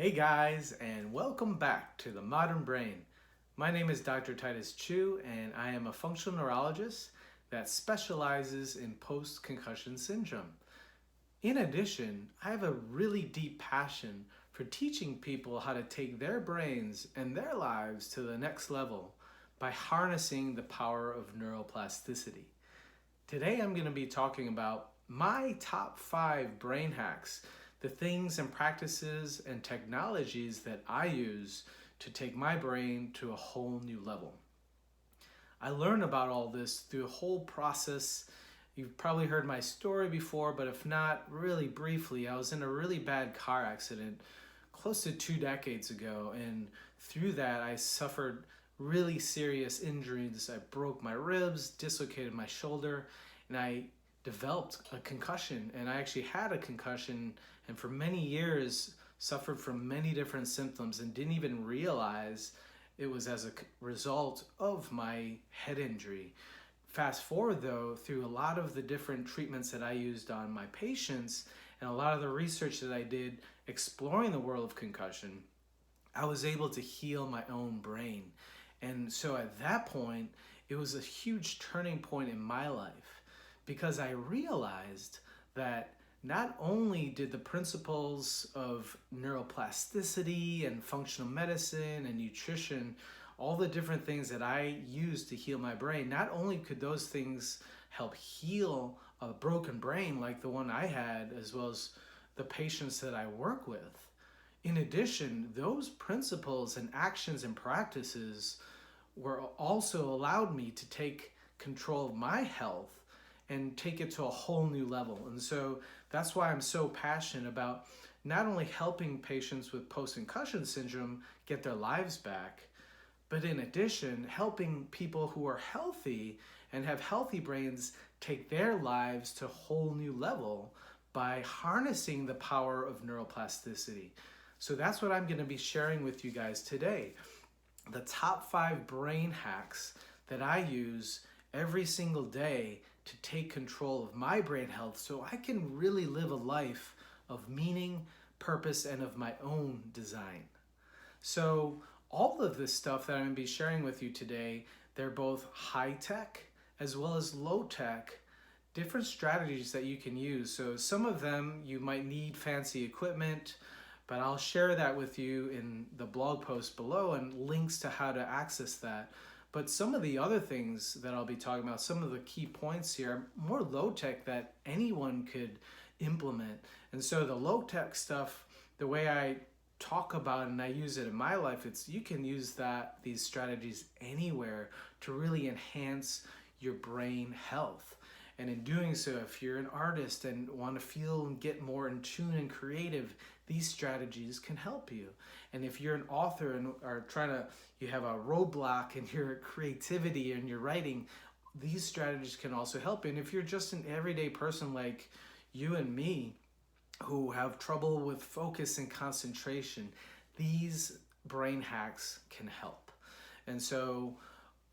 Hey guys, and welcome back to The Modern Brain. My name is Dr. Titus Chiu, and I am a functional neurologist that specializes in post-concussion syndrome. In addition, I have a really deep passion for teaching people how to take their brains and their lives to the next level by harnessing the power of neuroplasticity. Today I'm going to be talking about my top 5 brain hacks, the things and practices and technologies that I use to take my brain to a whole new level. I learned about all this through a whole process. You've probably heard my story before, but if not, really briefly, I was in a really bad car accident close to 2 decades ago, and through that I suffered really serious injuries. I broke my ribs, dislocated my shoulder, and I developed a concussion. And I actually had a concussion, and for many years suffered from many different symptoms and didn't even realize it was as a result of my head injury. Fast forward though, through a lot of the different treatments that I used on my patients and a lot of the research that I did exploring the world of concussion, I was able to heal my own brain. And so at that point, it was a huge turning point in my life because I realized that not only did the principles of neuroplasticity and functional medicine and nutrition, all the different things that I use to heal my brain, not only could those things help heal a broken brain like the one I had, as well as the patients that I work with. In addition, those principles and actions and practices were also allowed me to take control of my health and take it to a whole new level. And so that's why I'm so passionate about not only helping patients with post-concussion syndrome get their lives back, but in addition, helping people who are healthy and have healthy brains take their lives to a whole new level by harnessing the power of neuroplasticity. So that's what I'm going to be sharing with you guys today. The top 5 brain hacks that I use every single day to take control of my brain health so I can really live a life of meaning, purpose, and of my own design. So all of this stuff that I'm going to be sharing with you today, they're both high-tech as well as low-tech, different strategies that you can use. So some of them you might need fancy equipment, but I'll share that with you in the blog post below and links to how to access that. But some of the other things that I'll be talking about, some of the key points here, are more low-tech that anyone could implement. And so the low-tech stuff, the way I talk about it and I use it in my life, it's you can use these strategies anywhere to really enhance your brain health. And in doing so, if you're an artist and want to feel and get more in tune and creative, these strategies can help you. And if you're an author and are you have a roadblock in your creativity and your writing, these strategies can also help you. And if you're just an everyday person like you and me who have trouble with focus and concentration, these brain hacks can help. And so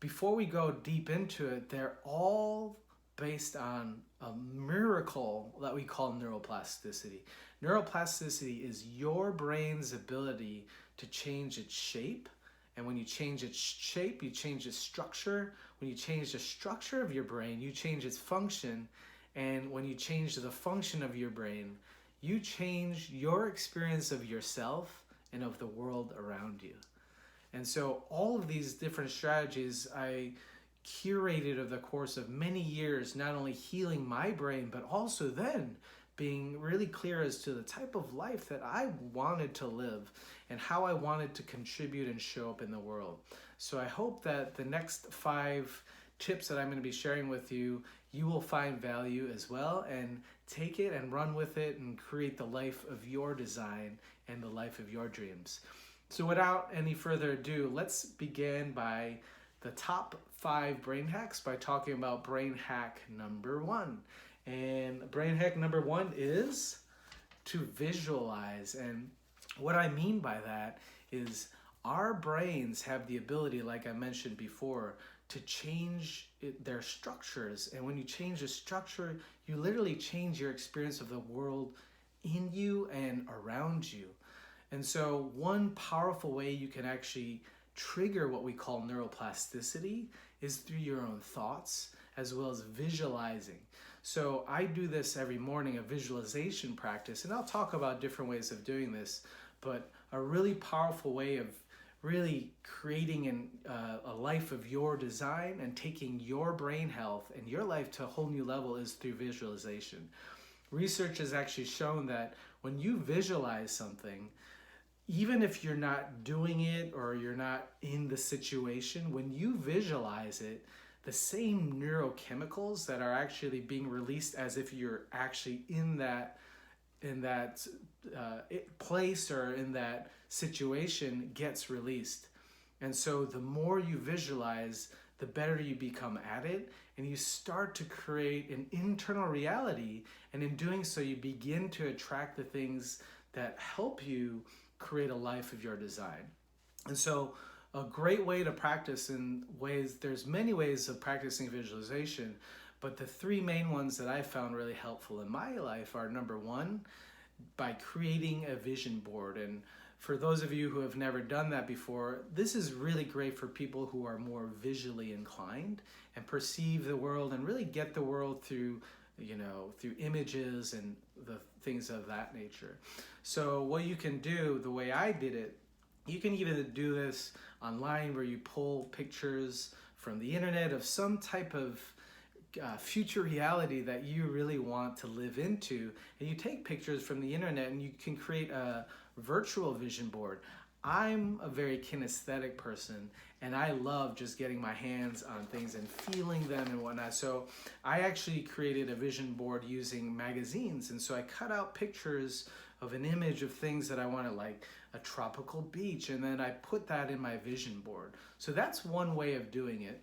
before we go deep into it, they're all based on a miracle that we call neuroplasticity. Neuroplasticity is your brain's ability to change its shape. And when you change its shape, you change its structure. When you change the structure of your brain, you change its function. And when you change the function of your brain, you change your experience of yourself and of the world around you. And so all of these different strategies I curated over the course of many years, not only healing my brain, but also then being really clear as to the type of life that I wanted to live and how I wanted to contribute and show up in the world. So I hope that the next 5 tips that I'm going to be sharing with you, you will find value as well and take it and run with it and create the life of your design and the life of your dreams. So without any further ado, let's begin by the top 5 brain hacks by talking about brain hack number 1. And brain hack number 1 is to visualize. And what I mean by that is our brains have the ability, like I mentioned before, to change their structures. And when you change the structure, you literally change your experience of the world in you and around you. And so one powerful way you can actually trigger what we call neuroplasticity is through your own thoughts as well as visualizing. So I do this every morning, a visualization practice, and I'll talk about different ways of doing this, but a really powerful way of really creating a life of your design and taking your brain health and your life to a whole new level is through visualization. Research has actually shown that when you visualize something, even if you're not doing it or you're not in the situation, when you visualize it, the same neurochemicals that are actually being released as if you're actually in that place or in that situation gets released. And so the more you visualize, the better you become at it, and you start to create an internal reality, and in doing so you begin to attract the things that help you create a life of your design. And so a great way to practice in ways, there's many ways of practicing visualization, but the three main ones that I found really helpful in my life are, number one, by creating a vision board. And for those of you who have never done that before, this is really great for people who are more visually inclined and perceive the world and really get the world through images and the things of that nature. So what you can do, the way I did it, you can even do this online where you pull pictures from the internet of some type of future reality that you really want to live into, and you take pictures from the internet and you can create a virtual vision board. I'm a very kinesthetic person, and I love just getting my hands on things and feeling them and whatnot. So I actually created a vision board using magazines, and so I cut out pictures of an image of things that I wanted, like a tropical beach, and then I put that in my vision board. So that's one way of doing it,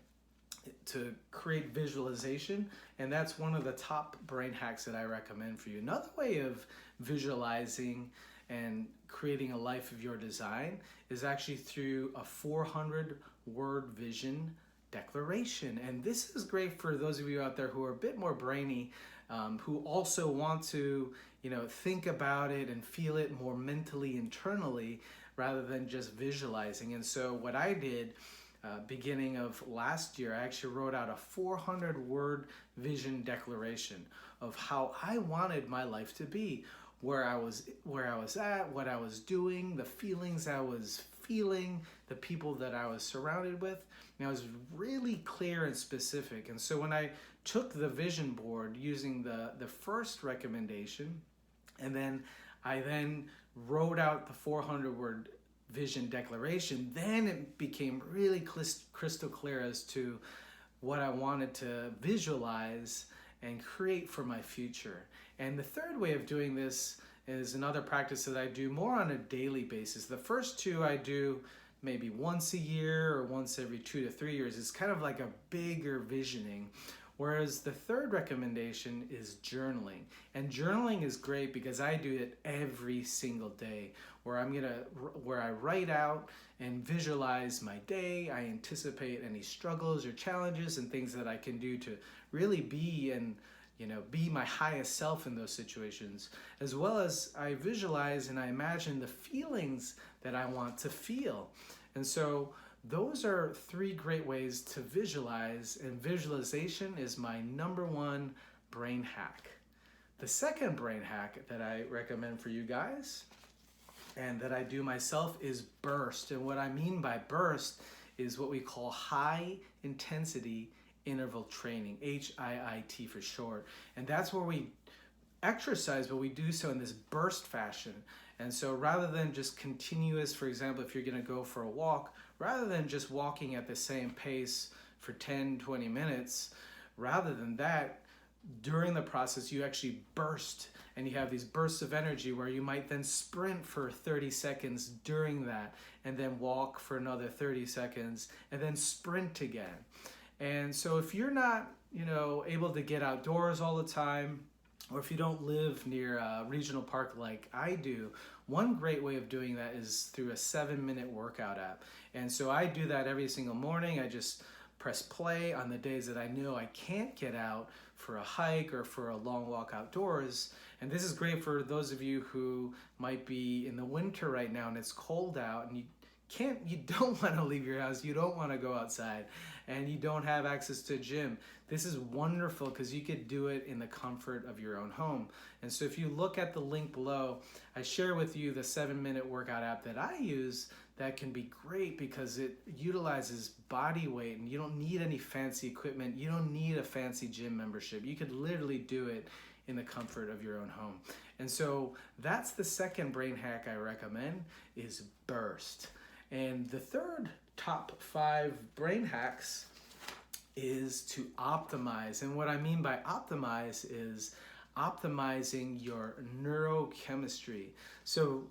to create visualization, and that's one of the top brain hacks that I recommend for you. Another way of visualizing and creating a life of your design is actually through a 400-word vision declaration. And this is great for those of you out there who are a bit more brainy, who also want to think about it and feel it more mentally, internally, rather than just visualizing. And so what I did beginning of last year, I actually wrote out a 400-word vision declaration of how I wanted my life to be, where I was at, what I was doing, the feelings I was feeling, the people that I was surrounded with. And I was really clear and specific. And so when I took the vision board using the first recommendation, and then I wrote out the 400-word vision declaration, then it became really crystal clear as to what I wanted to visualize and create for my future. And the third way of doing this is another practice that I do more on a daily basis. The first two I do maybe once a year or once every 2 to 3 years. It's kind of like a bigger visioning. Whereas the third recommendation is journaling. And journaling is great because I do it every single day, where I write out and visualize my day. I anticipate any struggles or challenges and things that I can do to really be my highest self in those situations, as well as I visualize and I imagine the feelings that I want to feel. And so those are three great ways to visualize, and visualization is my number one brain hack. The second brain hack that I recommend for you guys, and that I do myself, is burst. And what I mean by burst is what we call high intensity interval training, HIIT for short. And that's where we exercise, but we do so in this burst fashion. And so rather than just continuous, for example, if you're going to go for a walk, rather than just walking at the same pace for 10, 20 minutes, rather than that, during the process, you actually burst, and you have these bursts of energy where you might then sprint for 30 seconds during that, and then walk for another 30 seconds, and then sprint again. And so if you're not, able to get outdoors all the time, or if you don't live near a regional park like I do, one great way of doing that is through a 7-minute workout app. And so I do that every single morning. I just press play on the days that I know I can't get out for a hike or for a long walk outdoors, And this is great for those of you who might be in the winter right now and it's cold out and you don't want to leave your house, you don't want to go outside, and you don't have access to a gym. This is wonderful because you could do it in the comfort of your own home. And so if you look at the link below, I share with you the 7-minute workout app that I use that can be great because it utilizes body weight and you don't need any fancy equipment. You don't need a fancy gym membership. You could literally do it in the comfort of your own home. And so that's the second brain hack I recommend, is burst. And the third top 5 brain hacks is to optimize. And what I mean by optimize is optimizing your neurochemistry. So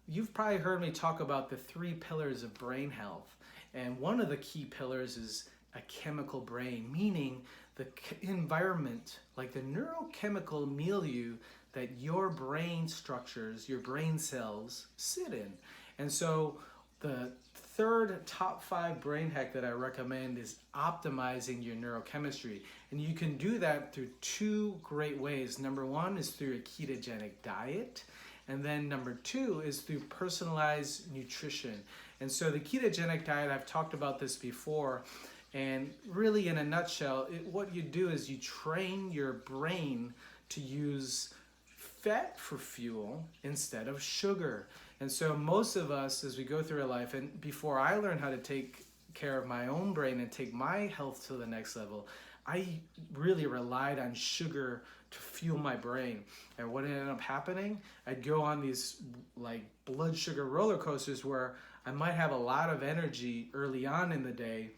you've probably heard me talk about the 3 pillars of brain health. And one of the key pillars is a chemical brain, meaning the environment, like the neurochemical milieu that your brain structures, your brain cells sit in. And so the third top 5 brain hack that I recommend is optimizing your neurochemistry. And you can do that through 2 great ways. Number 1 is through a ketogenic diet. And then number 2 is through personalized nutrition. And so the ketogenic diet, I've talked about this before, and really in a nutshell, what you do is you train your brain to use fat for fuel instead of sugar. And so most of us, as we go through our life, and before I learned how to take care of my own brain and take my health to the next level, I really relied on sugar to fuel my brain. And what ended up happening, I'd go on these like blood sugar roller coasters where I might have a lot of energy early on in the day,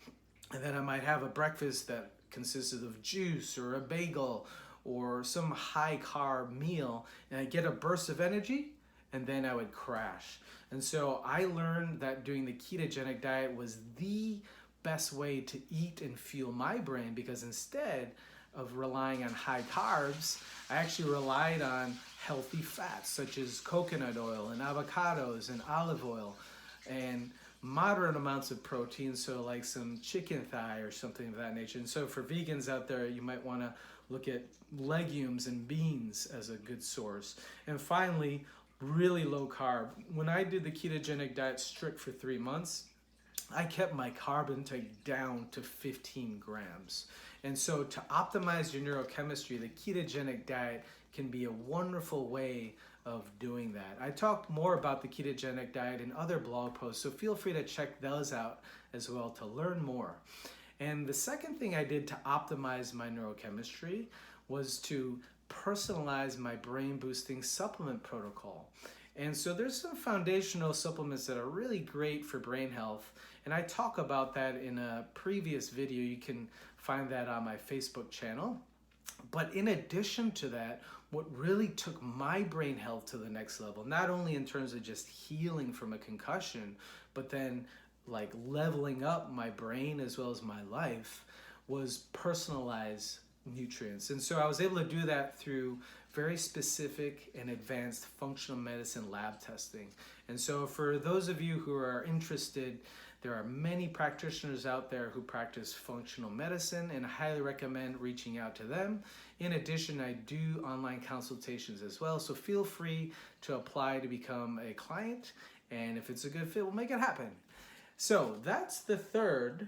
and then I might have a breakfast that consisted of juice or a bagel or some high carb meal, and I'd get a burst of energy, and then I would crash. And so I learned that doing the ketogenic diet was the best way to eat and fuel my brain, because instead of relying on high carbs, I actually relied on healthy fats such as coconut oil and avocados and olive oil, and moderate amounts of protein, so like some chicken thigh or something of that nature. And so for vegans out there, you might want to look at legumes and beans as a good source. And finally, really low carb. When I did the ketogenic diet strict for 3 months, I kept my carb intake down to 15 grams. And so to optimize your neurochemistry, the ketogenic diet can be a wonderful way of doing that. I talked more about the ketogenic diet in other blog posts, so feel free to check those out as well to learn more. And the second thing I did to optimize my neurochemistry was to personalize my brain boosting supplement protocol. And so there's some foundational supplements that are really great for brain health, and I talk about that in a previous video. You can find that on my Facebook channel. But in addition to that, what really took my brain health to the next level, not only in terms of just healing from a concussion, but then like leveling up my brain as well as my life, was personalized nutrients. And so I was able to do that through very specific and advanced functional medicine lab testing. And so for those of you who are interested, there are many practitioners out there who practice functional medicine, and I highly recommend reaching out to them. In addition, I do online consultations as well, so feel free to apply to become a client, and if it's a good fit, we'll make it happen. So that's the third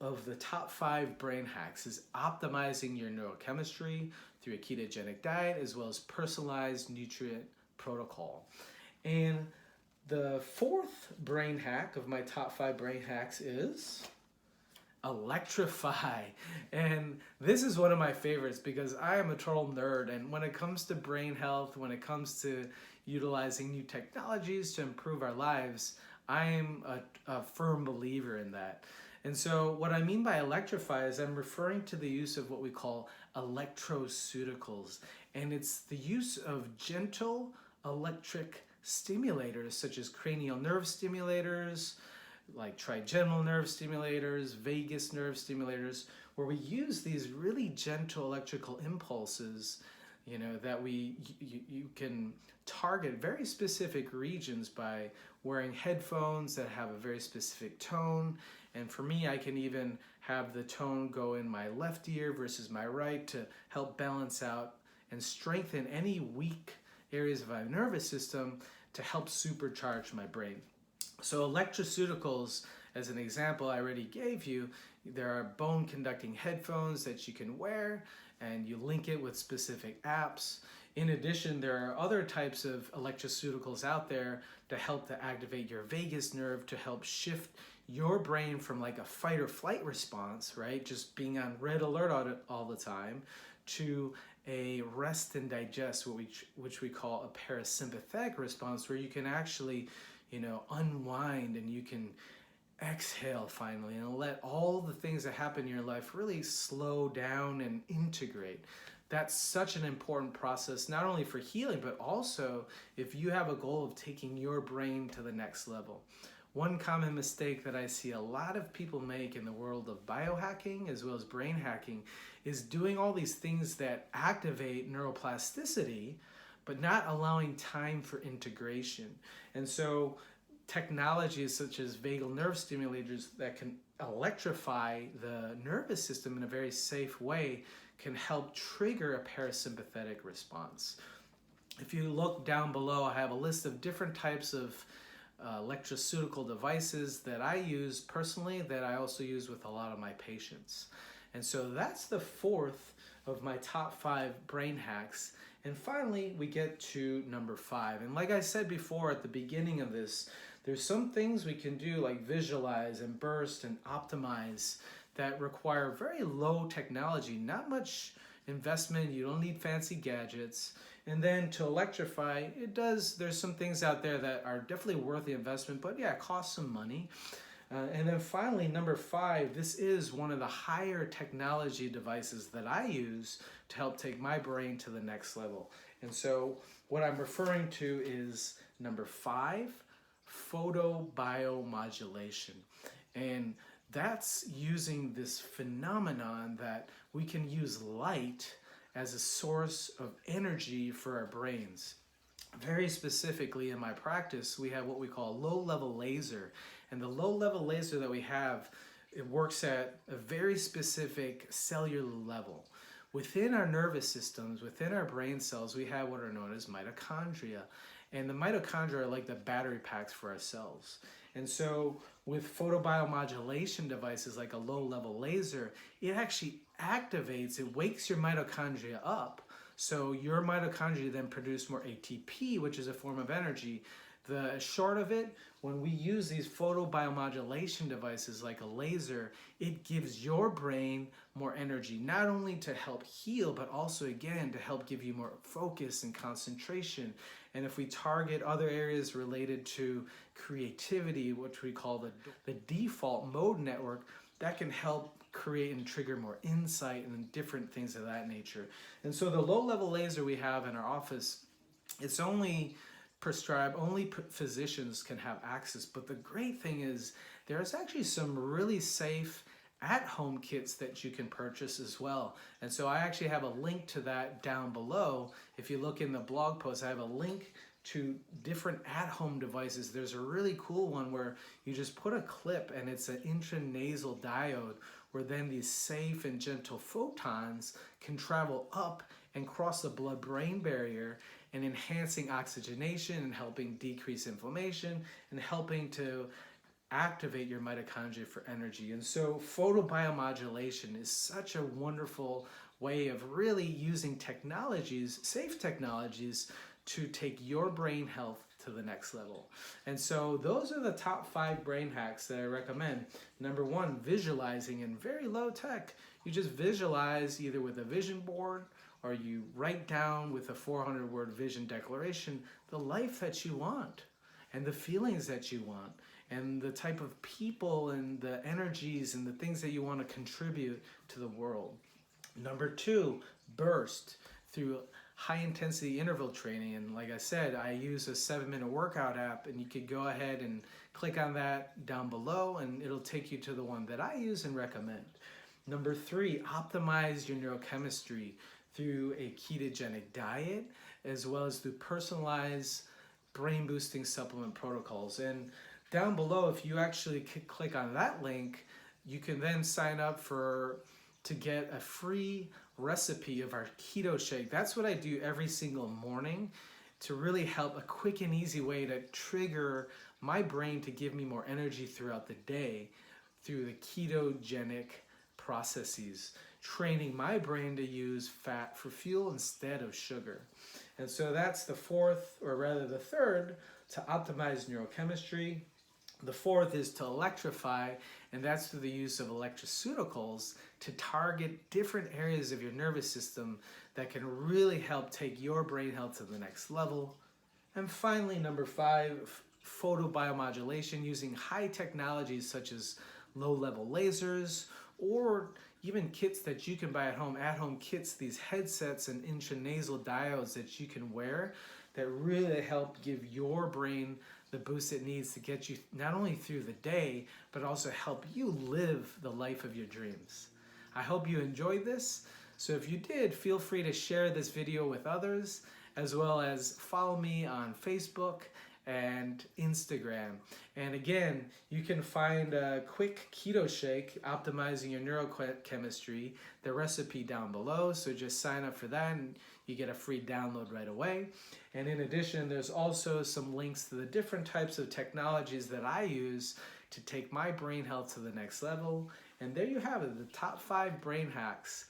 of the top 5 brain hacks, is optimizing your neurochemistry through a ketogenic diet as well as personalized nutrient protocol. And the fourth brain hack of my top 5 brain hacks is Electrify. And this is one of my favorites because I am a total nerd, and when it comes to brain health, when it comes to utilizing new technologies to improve our lives, I am a firm believer in that. And so what I mean by Electrify is I'm referring to the use of what we call electroceuticals. And it's the use of gentle electric stimulators such as cranial nerve stimulators, like trigeminal nerve stimulators, vagus nerve stimulators, where we use these really gentle electrical impulses, you know, that you can target very specific regions by wearing headphones that have a very specific tone. And for me, I can even have the tone go in my left ear versus my right to help balance out and strengthen any weak areas of my nervous system to help supercharge my brain. So electroceuticals, as an example I already gave you, there are bone conducting headphones that you can wear, and you link it with specific apps. In addition, there are other types of electroceuticals out there to help to activate your vagus nerve, to help shift your brain from like a fight or flight response, right? Just being on red alert all the time, to a rest and digest, which we call a parasympathetic response, where you can actually, unwind, and you can exhale finally and let all the things that happen in your life really slow down and integrate. That's such an important process, not only for healing, but also if you have a goal of taking your brain to the next level. One common mistake that I see a lot of people make in the world of biohacking as well as brain hacking is doing all these things that activate neuroplasticity, but not allowing time for integration. And so technologies such as vagal nerve stimulators that can electrify the nervous system in a very safe way can help trigger a parasympathetic response. If you look down below, I have a list of different types of electroceutical devices that I use personally, that I also use with a lot of my patients. And so that's the fourth of my top 5 brain hacks. And finally, we get to number 5. And like I said before at the beginning of this, there's some things we can do like visualize and burst and optimize that require very low technology, not much investment. You don't need fancy gadgets. And then to electrify, there's some things out there that are definitely worth the investment, but yeah, it costs some money. And then finally, number 5, this is one of the higher technology devices that I use to help take my brain to the next level. And so what I'm referring to is number 5, photobiomodulation. And that's using this phenomenon that we can use light as a source of energy for our brains. Very specifically in my practice, we have what we call low-level laser. And the low-level laser that we have, it works at a very specific cellular level. Within our nervous systems, within our brain cells, we have what are known as mitochondria. And the mitochondria are like the battery packs for our cells. And so with photobiomodulation devices like a low-level laser, it actually activates, it wakes your mitochondria up. So your mitochondria then produce more ATP, which is a form of energy. The short of it, when we use these photobiomodulation devices like a laser, it gives your brain more energy, not only to help heal, but also, again, to help give you more focus and concentration. And if we target other areas related to creativity, which we call the default mode network, that can help create and trigger more insight and different things of that nature. And so the low-level laser we have in our office, it's only prescribed, only physicians can have access. But the great thing is there's actually some really safe at-home kits that you can purchase as well. And so I actually have a link to that down below. If you look in the blog post, I have a link to different at-home devices. There's a really cool one where you just put a clip and it's an intranasal diode, where then these safe and gentle photons can travel up and cross the blood-brain barrier, and enhancing oxygenation and helping decrease inflammation and helping to activate your mitochondria for energy. And so photobiomodulation is such a wonderful way of really using technologies, safe technologies, to take your brain health to the next level. And so those are the top 5 brain hacks that I recommend. Number 1, visualizing in very low tech. You just visualize either with a vision board, or you write down with a 400-word vision declaration the life that you want and the feelings that you want and the type of people and the energies and the things that you want to contribute to the world. Number 2, burst through high-intensity interval training. And like I said, I use a 7-minute workout app, and you could go ahead and click on that down below, and it'll take you to the one that I use and recommend. Number 3, optimize your neurochemistry through a ketogenic diet, as well as through personalized brain-boosting supplement protocols. And down below, if you actually click on that link, you can then sign up to get a free recipe of our keto shake. That's what I do every single morning to really help, a quick and easy way to trigger my brain to give me more energy throughout the day through the ketogenic processes, training my brain to use fat for fuel instead of sugar. And so that's the fourth, or rather the third, to optimize neurochemistry. The fourth is to electrify, and that's through the use of electroceuticals to target different areas of your nervous system that can really help take your brain health to the next level. And finally, number five, photobiomodulation, using high technologies such as low-level lasers, or even kits that you can buy at-home kits, these headsets and intranasal diodes that you can wear that really help give your brain the boost it needs to get you not only through the day, but also help you live the life of your dreams. I hope you enjoyed this. So if you did, feel free to share this video with others, as well as follow me on Facebook and Instagram. And again, you can find a quick keto shake optimizing your neurochemistry, the recipe down below. So just sign up for that and you get a free download right away. And in addition, there's also some links to the different types of technologies that I use to take my brain health to the next level. And there you have it, the top 5 brain hacks.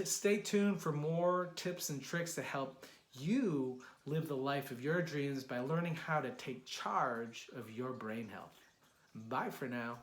Stay tuned for more tips and tricks to help you live the life of your dreams by learning how to take charge of your brain health. Bye for now.